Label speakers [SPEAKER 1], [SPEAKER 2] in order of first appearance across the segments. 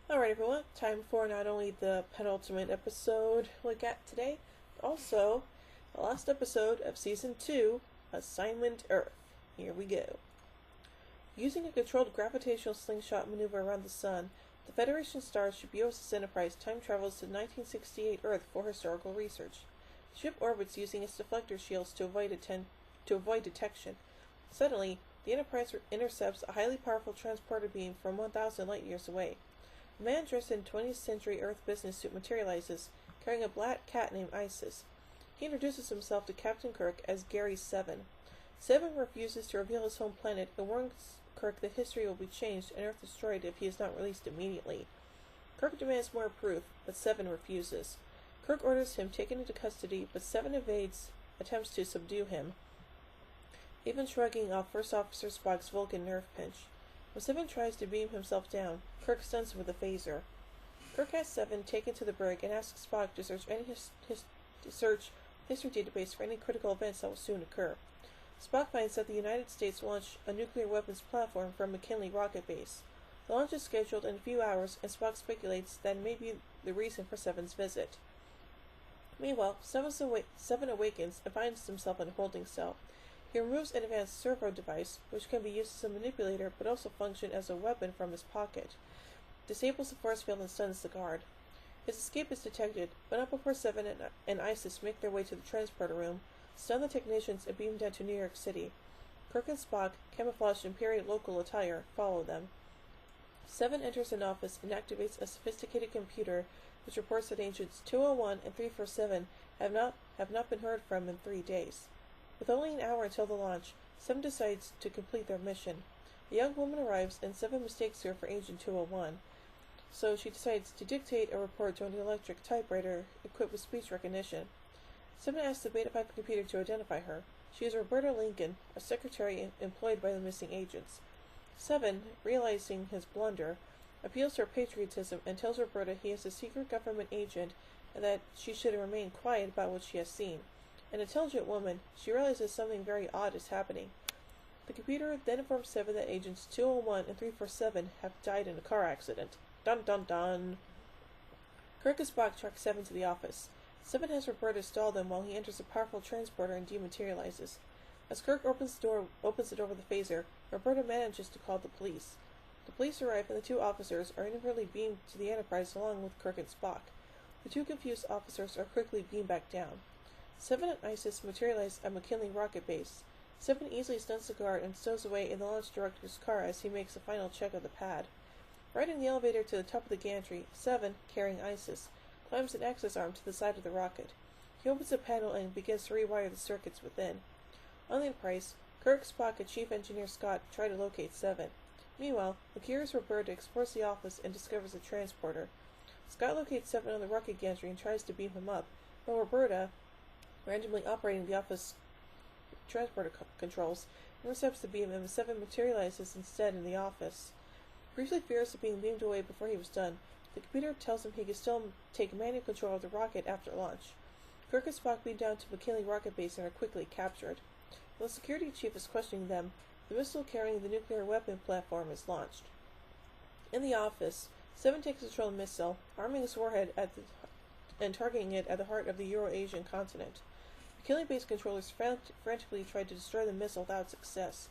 [SPEAKER 1] Alright, everyone, time for not only the penultimate episode look at today, but also the last episode of Season 2, Assignment Earth. Here we go. Using a controlled gravitational slingshot maneuver around the sun, the Federation starship USS Enterprise time travels to 1968 Earth for historical research. The ship orbits using its deflector shields to avoid detection. Suddenly, the Enterprise intercepts a highly powerful transporter beam from 1,000 light years away. A man dressed in 20th century Earth business suit materializes, carrying a black cat named Isis. He introduces himself to Captain Kirk as Gary Seven. Seven refuses to reveal his home planet and warns Kirk that history will be changed and Earth destroyed if he is not released immediately. Kirk demands more proof, but Seven refuses. Kirk orders him taken into custody, but Seven evades attempts to subdue him, even shrugging off First Officer Spock's Vulcan nerve pinch. When Seven tries to beam himself down, Kirk stuns him with a phaser. Kirk has Seven taken to the brig and asks Spock to search history database for any critical events that will soon occur. Spock finds that the United States launched a nuclear weapons platform from McKinley Rocket Base. The launch is scheduled in a few hours, and Spock speculates that may be the reason for Seven's visit. Meanwhile, Seven awakens and finds himself in a holding cell. He removes an advanced servo device, which can be used as a manipulator but also function as a weapon from his pocket. Disables the force field and stuns the guard. His escape is detected, but not before Seven and Isis make their way to the transporter room, stun the technicians, and beam down to New York City. Kirk and Spock, camouflaged in period local attire, follow them. Seven enters an office and activates a sophisticated computer which reports that Agents 201 and 347 have not been heard from in 3 days. With only an hour until the launch, Seven decides to complete their mission. A young woman arrives, and Seven mistakes her for Agent 201, so she decides to dictate a report to an electric typewriter equipped with speech recognition. Seven asks the Beta 5 computer to identify her. She is Roberta Lincoln, a secretary employed by the missing agents. Seven, realizing his blunder, appeals to her patriotism and tells Roberta he is a secret government agent and that she should remain quiet about what she has seen. An intelligent woman, she realizes something very odd is happening. The computer then informs Seven that Agents 201 and 347 have died in a car accident. Dun dun dun! Kirk and Spock track Seven to the office. Seven has Roberta stall them while he enters a powerful transporter and dematerializes. As Kirk opens the door with a phaser, Roberta manages to call the police. The police arrive and the two officers are inadvertently beamed to the Enterprise along with Kirk and Spock. The two confused officers are quickly beamed back down. Seven and Isis materialize at McKinley Rocket Base. Seven easily stuns the guard and stows away in the launch director's car as he makes a final check of the pad. Riding the elevator to the top of the gantry, Seven, carrying Isis, climbs an access arm to the side of the rocket. He opens the panel and begins to rewire the circuits within. On the Enterprise, Kirk, Spock, and Chief Engineer Scott try to locate Seven. Meanwhile, the curious Roberta explores the office and discovers a transporter. Scott locates Seven on the rocket gantry and tries to beam him up, while Roberta, randomly operating the office transporter controls, intercepts the beam and Seven materializes instead in the office. Briefly furious at being beamed away before he was done, the computer tells him he can still take manual control of the rocket after launch. Kirk and Spock beam down to McKinley Rocket Base and are quickly captured. While the security chief is questioning them, the missile carrying the nuclear weapon platform is launched. In the office, Seven takes control of the missile, arming its warhead and targeting it at the heart of the Euro-Asian continent. McKinley-based controllers frantically try to destroy the missile without success.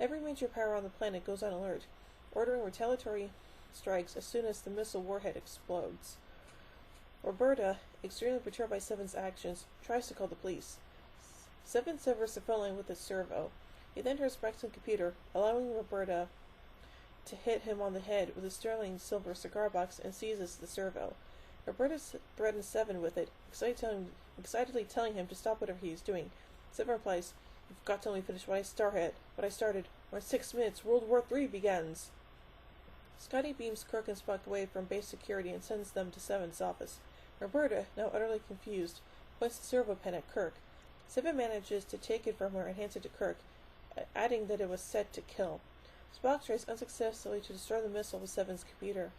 [SPEAKER 1] Every major power on the planet goes on alert, ordering retaliatory strikes as soon as the missile warhead explodes. Roberta, extremely perturbed by Seven's actions, tries to call the police. Seven severs the phone line with his servo. He then turns back to the computer, allowing Roberta to hit him on the head with a sterling silver cigar box and seizes the servo. Roberta threatens Seven with it, excitedly telling him to stop whatever he is doing. Seven replies, "You've got to let me finish what I started, or in 6 minutes World War III begins." Scotty beams Kirk and Spock away from base security and sends them to Seven's office. Roberta, now utterly confused, points the servo pen at Kirk. Seven manages to take it from her and hands it to Kirk, adding that it was set to kill. Spock tries unsuccessfully to destroy the missile with Seven's computer.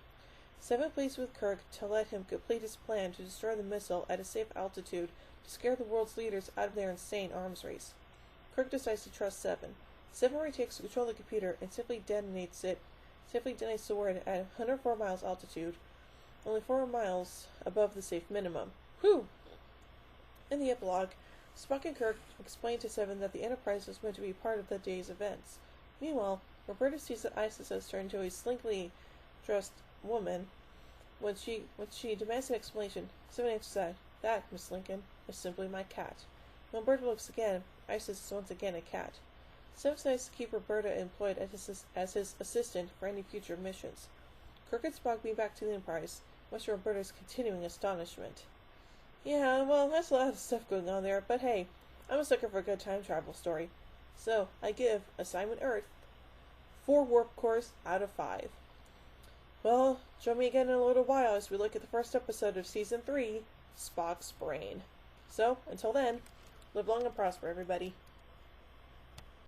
[SPEAKER 1] Seven pleads with Kirk to let him complete his plan to destroy the missile at a safe altitude to scare the world's leaders out of their insane arms race. Kirk decides to trust Seven. Seven retakes control of the computer and simply detonates it, safely detonates the word at 104 miles altitude, only 4 miles above the safe minimum. Whew! In the epilogue, Spock and Kirk explain to Seven that the Enterprise was meant to be part of the day's events. Meanwhile, Roberta sees that Isis has turned into a slinkly dressed woman. When she demands an explanation, Seven answers that, Miss Lincoln, is simply my cat. When Roberta looks again, Isis is once again a cat. Seven decides to keep Roberta employed as his assistant for any future missions. Kirk and Spock beam back to the Enterprise, much to Roberta's continuing astonishment. Yeah, well, there's a lot of stuff going on there, but hey, I'm a sucker for a good time travel story. So, I give Assignment Earth 4 warp cores out of 5. Well, join me again in a little while as we look at the first episode of Season 3, Spock's Brain. So, until then, live long and prosper, everybody.